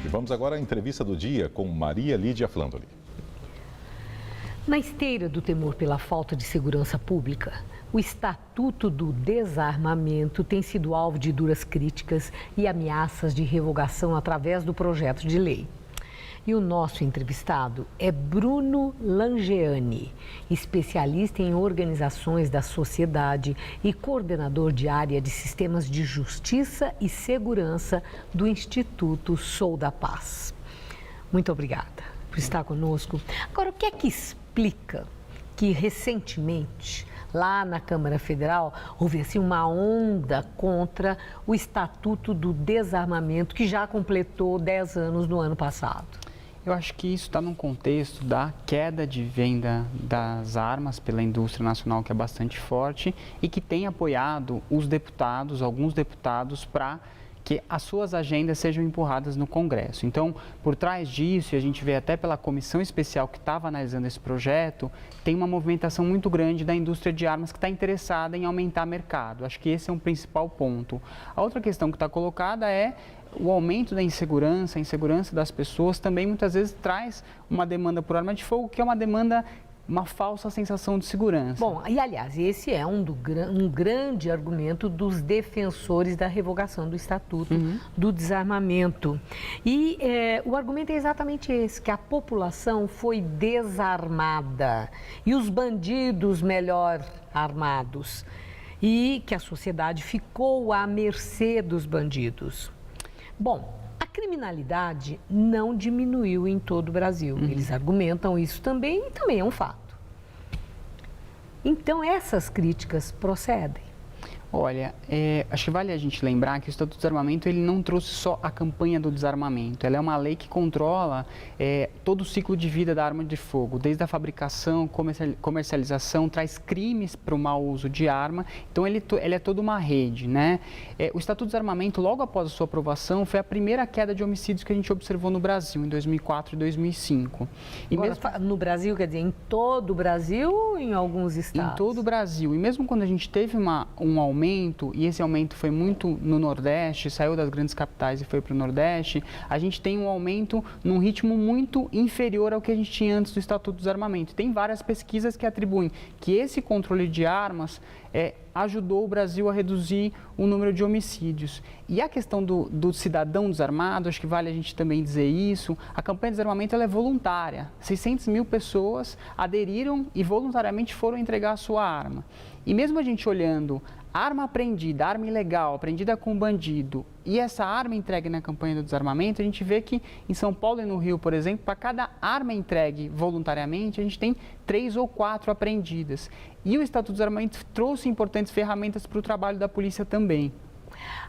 E vamos agora à entrevista do dia com Maria Lídia Flandoli. Na esteira do temor pela falta de segurança pública, o Estatuto do Desarmamento tem sido alvo de duras críticas e ameaças de revogação através do projeto de lei. E o nosso entrevistado é Bruno Langeani, especialista em organizações da sociedade e coordenador de área de sistemas de justiça e segurança do Instituto Sou da Paz. Muito obrigada por estar conosco. Agora, o que é que explica que recentemente, lá na Câmara Federal, houve assim uma onda contra o Estatuto do Desarmamento, que já completou 10 anos no ano passado? Eu acho que isso está num contexto da queda de venda das armas pela indústria nacional, que é bastante forte e que tem apoiado os deputados, alguns deputados, para que as suas agendas sejam empurradas no Congresso. Então, por trás disso, e a gente vê até pela comissão especial que estava analisando esse projeto, tem uma movimentação muito grande da indústria de armas que está interessada em aumentar o mercado. Acho que esse é um principal ponto. A outra questão que está colocada é o aumento da insegurança, a insegurança das pessoas também muitas vezes traz uma demanda por arma de fogo, que é uma falsa sensação de segurança. Bom, e aliás, esse é um grande argumento dos defensores da revogação do Estatuto do Desarmamento. E o argumento é exatamente esse, que a população foi desarmada e os bandidos melhor armados. E que a sociedade ficou à mercê dos bandidos. Bom, a criminalidade não diminuiu em todo o Brasil. Eles argumentam isso também e também é um fato. Então, essas críticas procedem. Olha, acho que vale a gente lembrar que o Estatuto do Desarmamento ele não trouxe só a campanha do desarmamento. Ela é uma lei que controla todo o ciclo de vida da arma de fogo, desde a fabricação, comercialização, traz crimes para o mau uso de arma. Então, ele é toda uma rede, né? O Estatuto do Desarmamento, logo após a sua aprovação, foi a primeira queda de homicídios que a gente observou no Brasil, em 2004 e 2005. E agora, no Brasil, quer dizer, em todo o Brasil ou em alguns estados? Em todo o Brasil. E mesmo quando a gente teve um aumento, e esse aumento foi muito no Nordeste, saiu das grandes capitais e foi para o Nordeste, a gente tem um aumento num ritmo muito inferior ao que a gente tinha antes do Estatuto do Desarmamento. Tem várias pesquisas que atribuem que esse controle de armas ajudou o Brasil a reduzir o número de homicídios. E a questão do cidadão desarmado, acho que vale a gente também dizer isso, a campanha de desarmamento ela é voluntária. 600 mil pessoas aderiram e voluntariamente foram entregar a sua arma. E mesmo a gente olhando arma apreendida, arma ilegal, apreendida com bandido, e essa arma entregue na campanha do desarmamento, a gente vê que em São Paulo e no Rio, por exemplo, para cada arma entregue voluntariamente, a gente tem 3 ou 4 apreendidas. E o Estatuto do Desarmamento trouxe importantes ferramentas para o trabalho da polícia também.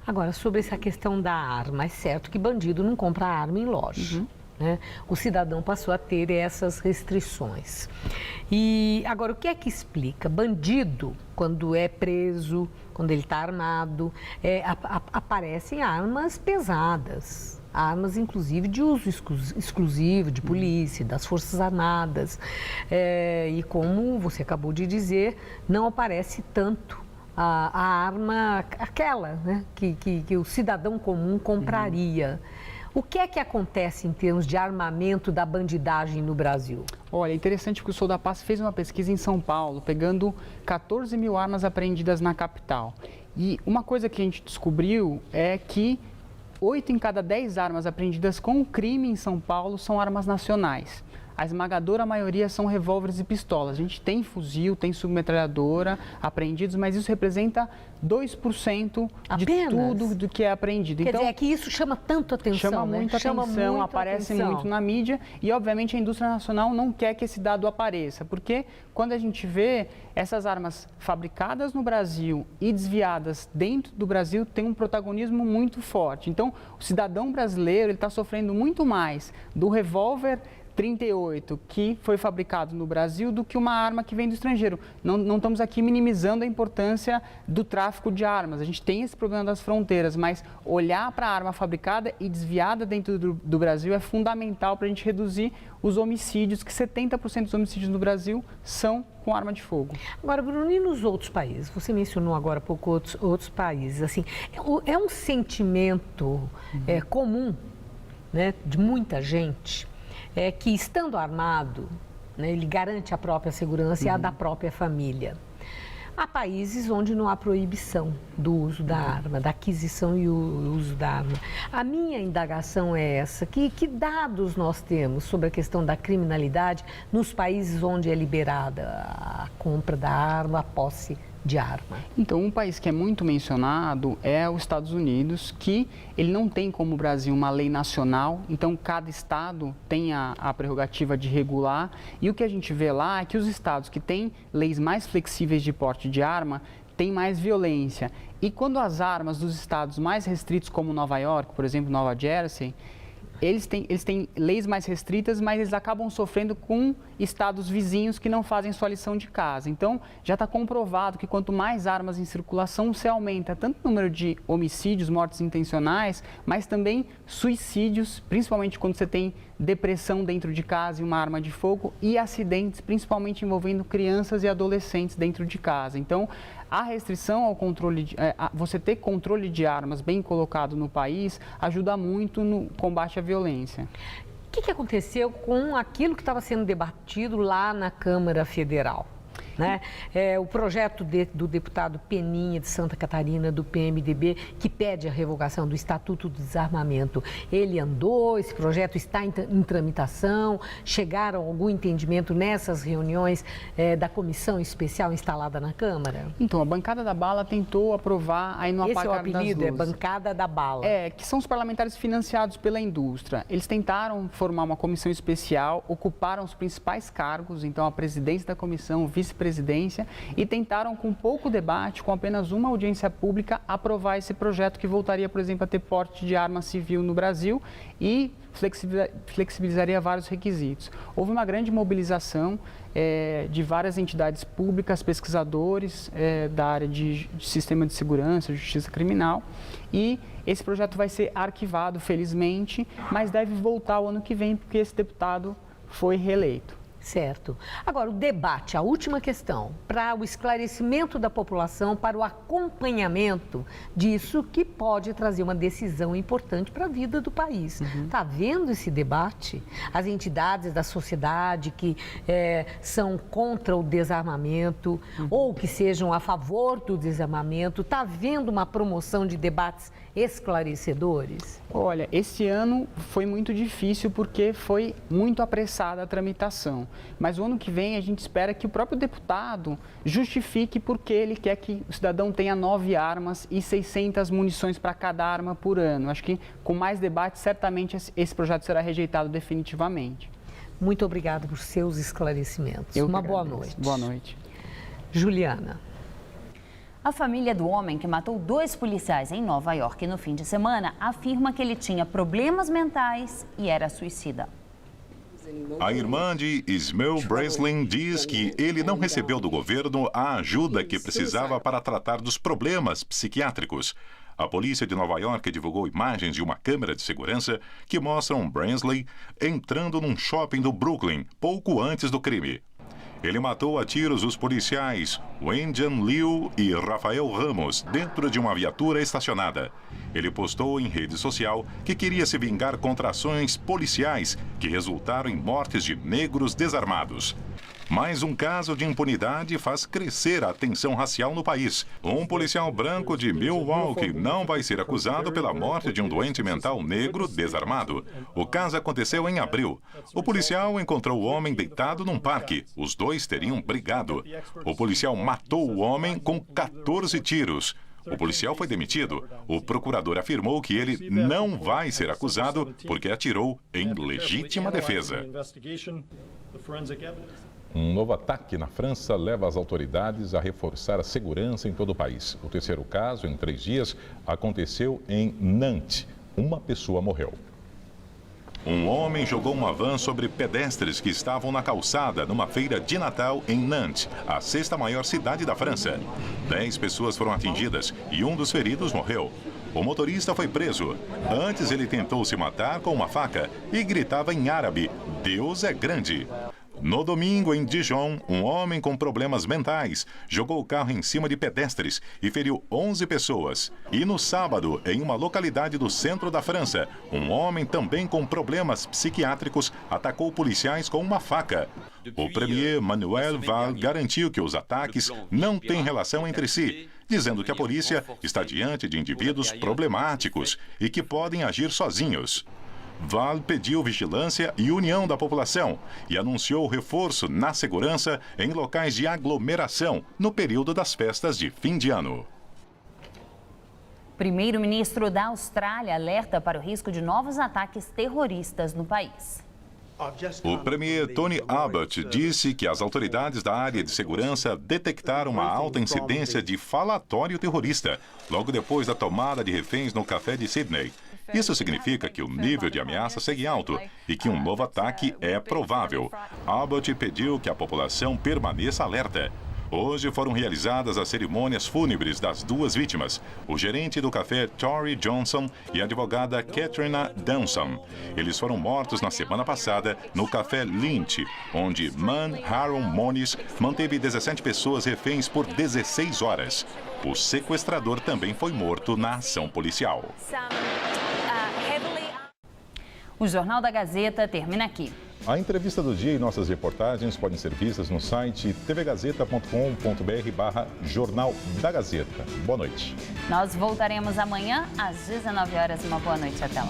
Agora, sobre essa questão da arma, é certo que bandido não compra arma em loja. Né? O cidadão passou a ter essas restrições. E agora, o que é que explica? Bandido, quando é preso, quando ele está armado, aparecem armas pesadas, armas inclusive de uso exclusivo de polícia, das Forças Armadas. E como você acabou de dizer, não aparece tanto a arma, aquela, né, que o cidadão comum compraria. O que é que acontece em termos de armamento da bandidagem no Brasil? Olha, é interessante porque o Sou da Paz fez uma pesquisa em São Paulo, pegando 14 mil armas apreendidas na capital. E uma coisa que a gente descobriu é que 8 em cada 10 armas apreendidas com crime em São Paulo são armas nacionais. A esmagadora maioria são revólveres e pistolas. A gente tem fuzil, tem submetralhadora apreendidos, mas isso representa 2% de tudo do que é apreendido. Quer dizer, é que isso chama tanto atenção, chama muita atenção, aparece muito na mídia e, obviamente, a indústria nacional não quer que esse dado apareça, porque quando a gente vê essas armas fabricadas no Brasil e desviadas dentro do Brasil, tem um protagonismo muito forte. Então, o cidadão brasileiro está sofrendo muito mais do revólver 38 que foi fabricado no Brasil do que uma arma que vem do estrangeiro. Não estamos aqui minimizando a importância do tráfico de armas. A gente tem esse problema das fronteiras, mas olhar para a arma fabricada e desviada dentro do Brasil é fundamental para a gente reduzir os homicídios, que 70% dos homicídios no Brasil são com arma de fogo. Agora, Bruno, e nos outros países? Você mencionou agora há pouco outros países. Assim, é um sentimento comum, né, de muita gente, que estando armado, né, ele garante a própria segurança e a da própria família. Há países onde não há proibição do uso da arma, da aquisição e o uso da arma. A minha indagação é essa, que dados nós temos sobre a questão da criminalidade nos países onde é liberada a compra da arma, a posse de arma? Então, um país que é muito mencionado é os Estados Unidos, que ele não tem, como o Brasil, uma lei nacional, então cada estado tem a prerrogativa de regular, e o que a gente vê lá é que os estados que têm leis mais flexíveis de porte de arma têm mais violência. E quando as armas dos estados mais restritos, como Nova York, por exemplo, Nova Jersey, eles têm leis mais restritas, mas eles acabam sofrendo com estados vizinhos que não fazem sua lição de casa. Então, já está comprovado que quanto mais armas em circulação, se aumenta tanto o número de homicídios, mortes intencionais, mas também suicídios, principalmente quando você tem depressão dentro de casa e uma arma de fogo e acidentes, principalmente envolvendo crianças e adolescentes dentro de casa. Então, a restrição ao controle, você ter controle de armas bem colocado no país ajuda muito no combate à violência. O que aconteceu com aquilo que estava sendo debatido lá na Câmara Federal? Né? O projeto do deputado Peninha de Santa Catarina, do PMDB, que pede a revogação do Estatuto do Desarmamento. Ele andou, esse projeto está em tramitação, chegaram a algum entendimento nessas reuniões da comissão especial instalada na Câmara? Então, a bancada da bala tentou aprovar aí no apagar das luzes. Esse é o apelido, é bancada da bala. Que são os parlamentares financiados pela indústria. Eles tentaram formar uma comissão especial, ocuparam os principais cargos, então a presidência da comissão, o vice-presidência, e tentaram, com pouco debate, com apenas uma audiência pública, aprovar esse projeto que voltaria, por exemplo, a ter porte de arma civil no Brasil e flexibilizaria vários requisitos. Houve uma grande mobilização de várias entidades públicas, pesquisadores da área de sistema de segurança, justiça criminal, e esse projeto vai ser arquivado, felizmente, mas deve voltar o ano que vem, porque esse deputado foi reeleito. Certo. Agora, o debate, a última questão, para o esclarecimento da população, para o acompanhamento disso que pode trazer uma decisão importante para a vida do país. Está havendo esse debate? As entidades da sociedade que são contra o desarmamento ou que sejam a favor do desarmamento, está havendo uma promoção de debates esclarecedores? Olha, esse ano foi muito difícil porque foi muito apressada a tramitação. Mas o ano que vem a gente espera que o próprio deputado justifique por que ele quer que o cidadão tenha 9 armas e 600 munições para cada arma por ano. Acho que com mais debate, certamente esse projeto será rejeitado definitivamente. Muito obrigada por seus esclarecimentos. Uma boa noite. Boa noite. Juliana. A família do homem que matou 2 policiais em Nova York no fim de semana afirma que ele tinha problemas mentais e era suicida. A irmã de Ismael Breslin diz que ele não recebeu do governo a ajuda que precisava para tratar dos problemas psiquiátricos. A polícia de Nova York divulgou imagens de uma câmera de segurança que mostram Breslin entrando num shopping do Brooklyn pouco antes do crime. Ele matou a tiros os policiais Wendian Liu e Rafael Ramos dentro de uma viatura estacionada. Ele postou em rede social que queria se vingar contra ações policiais que resultaram em mortes de negros desarmados. Mais um caso de impunidade faz crescer a tensão racial no país. Um policial branco de Milwaukee não vai ser acusado pela morte de um doente mental negro desarmado. O caso aconteceu em abril. O policial encontrou o homem deitado num parque. Os dois teriam brigado. O policial matou o homem com 14 tiros. O policial foi demitido. O procurador afirmou que ele não vai ser acusado porque atirou em legítima defesa. Um novo ataque na França leva as autoridades a reforçar a segurança em todo o país. O terceiro caso, em 3 dias, aconteceu em Nantes. Uma pessoa morreu. Um homem jogou uma van sobre pedestres que estavam na calçada numa feira de Natal em Nantes, a 6ª maior cidade da França. 10 pessoas foram atingidas e um dos feridos morreu. O motorista foi preso. Antes ele tentou se matar com uma faca e gritava em árabe: "Deus é grande". No domingo, em Dijon, um homem com problemas mentais jogou o carro em cima de pedestres e feriu 11 pessoas. E no sábado, em uma localidade do centro da França, um homem também com problemas psiquiátricos atacou policiais com uma faca. O premier Manuel Valls garantiu que os ataques não têm relação entre si, dizendo que a polícia está diante de indivíduos problemáticos e que podem agir sozinhos. Valls pediu vigilância e união da população e anunciou reforço na segurança em locais de aglomeração no período das festas de fim de ano. Primeiro-ministro da Austrália alerta para o risco de novos ataques terroristas no país. O premier Tony Abbott disse que as autoridades da área de segurança detectaram uma alta incidência de falatório terrorista logo depois da tomada de reféns no café de Sydney. Isso significa que o nível de ameaça segue alto e que um novo ataque é provável. Abbott pediu que a população permaneça alerta. Hoje foram realizadas as cerimônias fúnebres das duas vítimas, o gerente do café Tory Johnson e a advogada Katrina Dunson. Eles foram mortos na semana passada no café Lynch, onde Man Harold Moniz manteve 17 pessoas reféns por 16 horas. O sequestrador também foi morto na ação policial. O Jornal da Gazeta termina aqui. A entrevista do dia e nossas reportagens podem ser vistas no site tvgazeta.com.br/Jornal da Gazeta. Boa noite. Nós voltaremos amanhã às 19 horas. Uma boa noite. Até lá.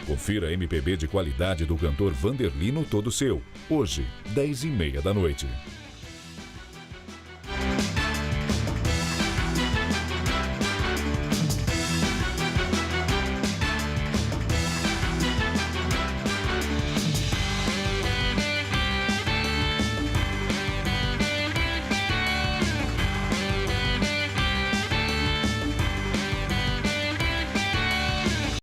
Confira a MPB de qualidade do cantor Vanderlino Todo Seu. Hoje, 10h30 da noite.